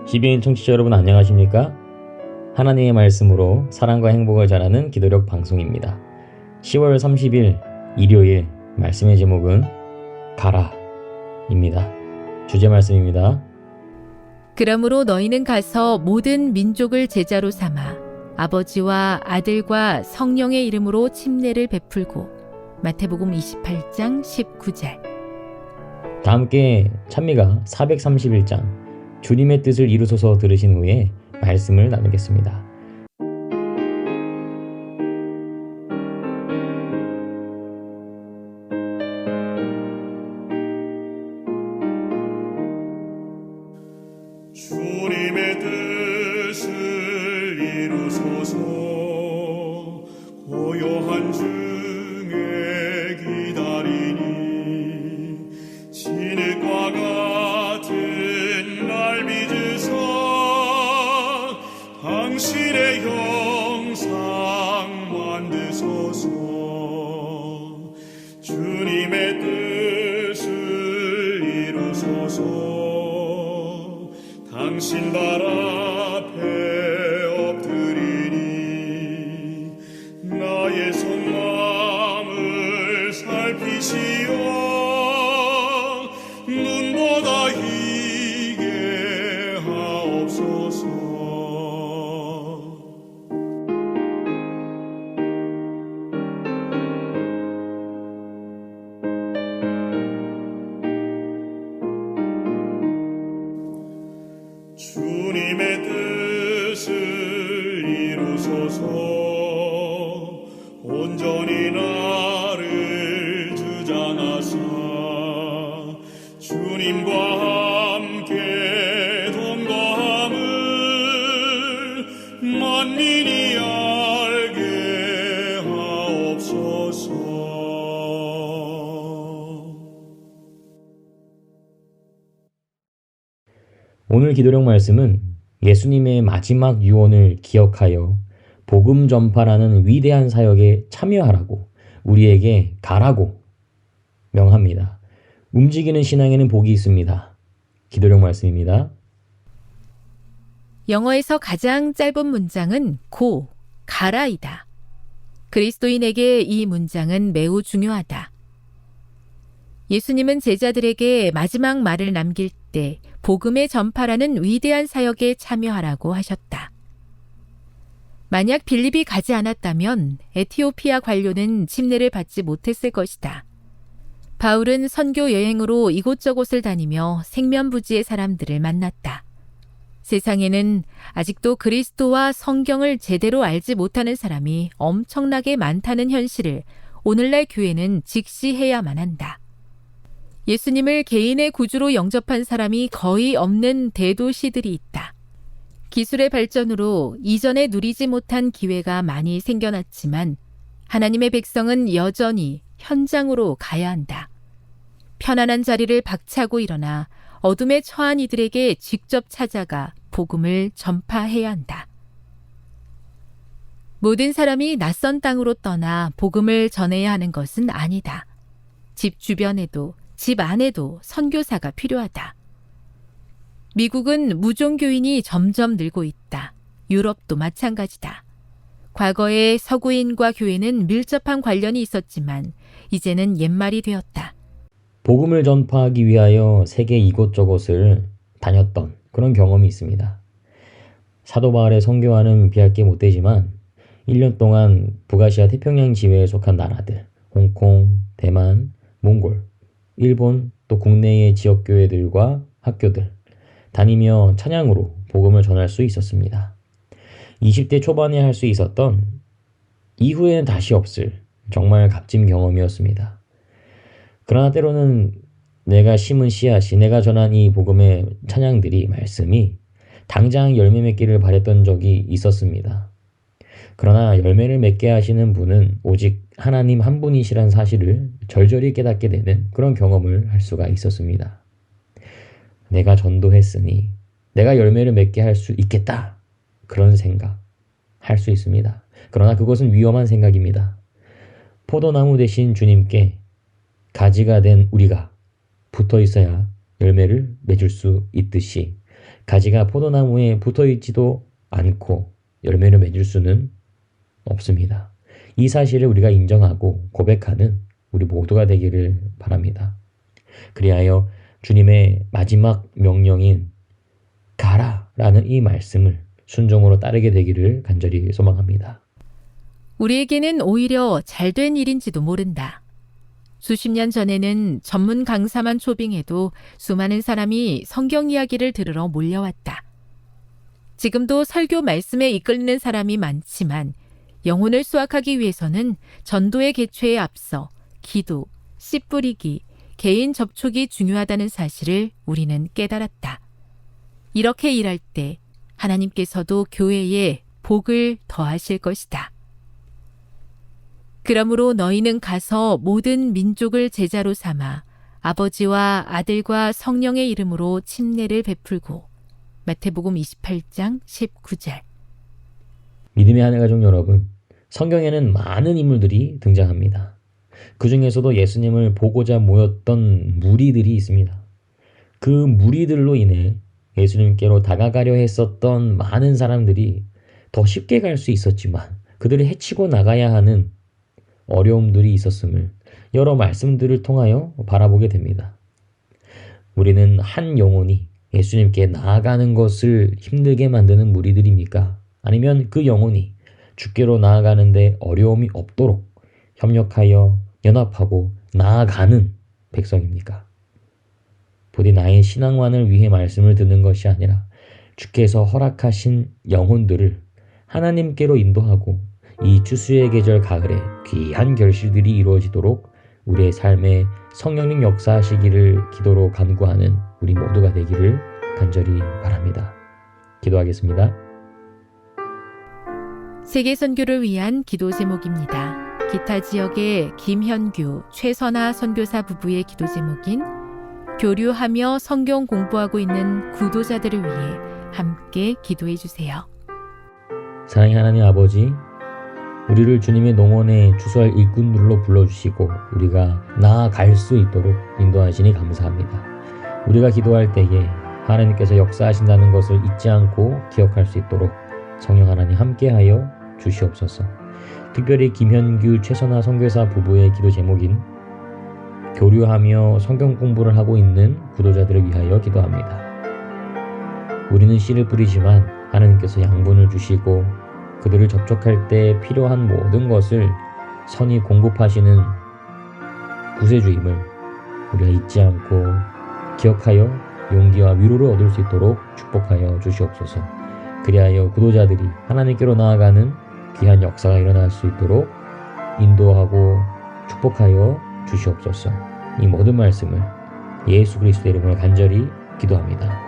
GBN 청취자 여러분 안녕하십니까? 하나님의 말씀으로 사랑과 행복을 전하는 기도력 방송입니다. 10월 30일 일요일 말씀의 제목은 가라 입니다. 주제 말씀입니다. 그러므로 너희는 가서 모든 민족을 제자로 삼아 아버지와 아들과 성령의 이름으로 침례를 베풀고. 마태복음 28장 19절. 다 함께 찬미가 431장 주님의 뜻을 이루소서 들으신 후에 말씀을 나누겠습니다. 주님의 뜻을 이루소서. 고요한 중에 기다리니 진흙과 같은 날 빚으사 당신의 형상 만드소서. 주님의 뜻을 이루소서. 당신 발 앞에 엎드리니 나의 속마음을 살피시어 눈보다 희게 하옵소서. 주님의 뜻을 이루소서. 온전히 나를 주장하사 주님과 함께 동거함을 만민이 알게 하옵소서. 오늘 기도력 말씀은 예수님의 마지막 유언을 기억하여 복음 전파라는 위대한 사역에 참여하라고 우리에게 가라고 명합니다. 움직이는 신앙에는 복이 있습니다. 기도력 말씀입니다. 영어에서 가장 짧은 문장은 고, 가라이다. 그리스도인에게 이 문장은 매우 중요하다. 예수님은 제자들에게 마지막 말을 남길 때 복음의 전파라는 위대한 사역에 참여하라고 하셨다. 만약 빌립이 가지 않았다면 에티오피아 관료는 침례를 받지 못했을 것이다. 바울은 선교 여행으로 이곳저곳을 다니며 생면부지의 사람들을 만났다. 세상에는 아직도 그리스도와 성경을 제대로 알지 못하는 사람이 엄청나게 많다는 현실을 오늘날 교회는 직시해야만 한다. 예수님을 개인의 구주로 영접한 사람이 거의 없는 대도시들이 있다. 기술의 발전으로 이전에 누리지 못한 기회가 많이 생겨났지만 하나님의 백성은 여전히 현장으로 가야 한다. 편안한 자리를 박차고 일어나 어둠에 처한 이들에게 직접 찾아가 복음을 전파해야 한다. 모든 사람이 낯선 땅으로 떠나 복음을 전해야 하는 것은 아니다. 집 주변에도 집 안에도 선교사가 필요하다. 미국은 무종교인이 점점 늘고 있다. 유럽도 마찬가지다. 과거에 서구인과 교회는 밀접한 관련이 있었지만 이제는 옛말이 되었다. 복음을 전파하기 위하여 세계 이곳저곳을 다녔던 그런 경험이 있습니다. 사도 바울의 선교와는 비할 게 못되지만 1년 동안 북아시아 태평양 지회에 속한 나라들, 홍콩, 대만, 몽골, 일본 또 국내의 지역교회들과 학교들 다니며 찬양으로 복음을 전할 수 있었습니다. 20대 초반에 할 수 있었던 이후에는 다시 없을 정말 값진 경험이었습니다. 그러나 때로는 내가 심은 씨앗이 내가 전한 이 복음의 찬양들이 말씀이 당장 열매 맺기를 바랬던 적이 있었습니다. 그러나 열매를 맺게 하시는 분은 오직 하나님 한 분이시란 사실을 절절히 깨닫게 되는 그런 경험을 할 수가 있었습니다. 내가 전도했으니 내가 열매를 맺게 할 수 있겠다. 그런 생각 할 수 있습니다. 그러나 그것은 위험한 생각입니다. 포도나무 대신 주님께 가지가 된 우리가 붙어 있어야 열매를 맺을 수 있듯이 가지가 포도나무에 붙어 있지도 않고 열매를 맺을 수는 없습니다. 이 사실을 우리가 인정하고 고백하는 우리 모두가 되기를 바랍니다. 그리하여 주님의 마지막 명령인 가라 라는 이 말씀을 순종으로 따르게 되기를 간절히 소망합니다. 우리에게는 오히려 잘된 일인지도 모른다. 수십 년 전에는 전문 강사만 초빙해도 수많은 사람이 성경 이야기를 들으러 몰려왔다. 지금도 설교 말씀에 이끌리는 사람이 많지만 영혼을 수확하기 위해서는 전도의 개최에 앞서 기도, 씨 뿌리기, 개인 접촉이 중요하다는 사실을 우리는 깨달았다. 이렇게 일할 때 하나님께서도 교회에 복을 더하실 것이다. 그러므로 너희는 가서 모든 민족을 제자로 삼아 아버지와 아들과 성령의 이름으로 침례를 베풀고. 마태복음 28장 19절. 믿음의 하늘 가족 여러분, 성경에는 많은 인물들이 등장합니다. 그 중에서도 예수님을 보고자 모였던 무리들이 있습니다. 그 무리들로 인해 예수님께로 다가가려 했었던 많은 사람들이 더 쉽게 갈 수 있었지만 그들을 해치고 나가야 하는 어려움들이 있었음을 여러 말씀들을 통하여 바라보게 됩니다. 우리는 한 영혼이 예수님께 나아가는 것을 힘들게 만드는 무리들입니까? 아니면 그 영혼이 주께로 나아가는데 어려움이 없도록 협력하여 연합하고 나아가는 백성입니까? 부디 나의 신앙만을 위해 말씀을 듣는 것이 아니라 주께서 허락하신 영혼들을 하나님께로 인도하고 이 추수의 계절 가을에 귀한 결실들이 이루어지도록 우리의 삶에 성령님 역사하시기를 기도로 간구하는 우리 모두가 되기를 간절히 바랍니다. 기도하겠습니다. 세계 선교를 위한 기도 제목입니다. 기타 지역의 김현규, 최선아 선교사 부부의 기도 제목인 교류하며 성경 공부하고 있는 구도자들을 위해 함께 기도해 주세요. 사랑의 하나님 아버지, 우리를 주님의 농원에 주소할 일꾼들로 불러주시고 우리가 나아갈 수 있도록 인도하시니 감사합니다. 우리가 기도할 때에 하나님께서 역사하신다는 것을 잊지 않고 기억할 수 있도록 성령 하나님 함께하여 주시옵소서. 특별히 김현규, 최선아 선교사 부부의 기도 제목인 교류하며 성경 공부를 하고 있는 구도자들을 위하여 기도합니다. 우리는 씨를 뿌리지만 하나님께서 양분을 주시고 그들을 접촉할 때 필요한 모든 것을 선히 공급하시는 구세주임을 우리가 잊지 않고 기억하여 용기와 위로를 얻을 수 있도록 축복하여 주시옵소서. 그리하여 구도자들이 하나님께로 나아가는 귀한 역사가 일어날 수 있도록 인도하고 축복하여 주시옵소서. 이 모든 말씀을 예수 그리스도의 이름으로 간절히 기도합니다.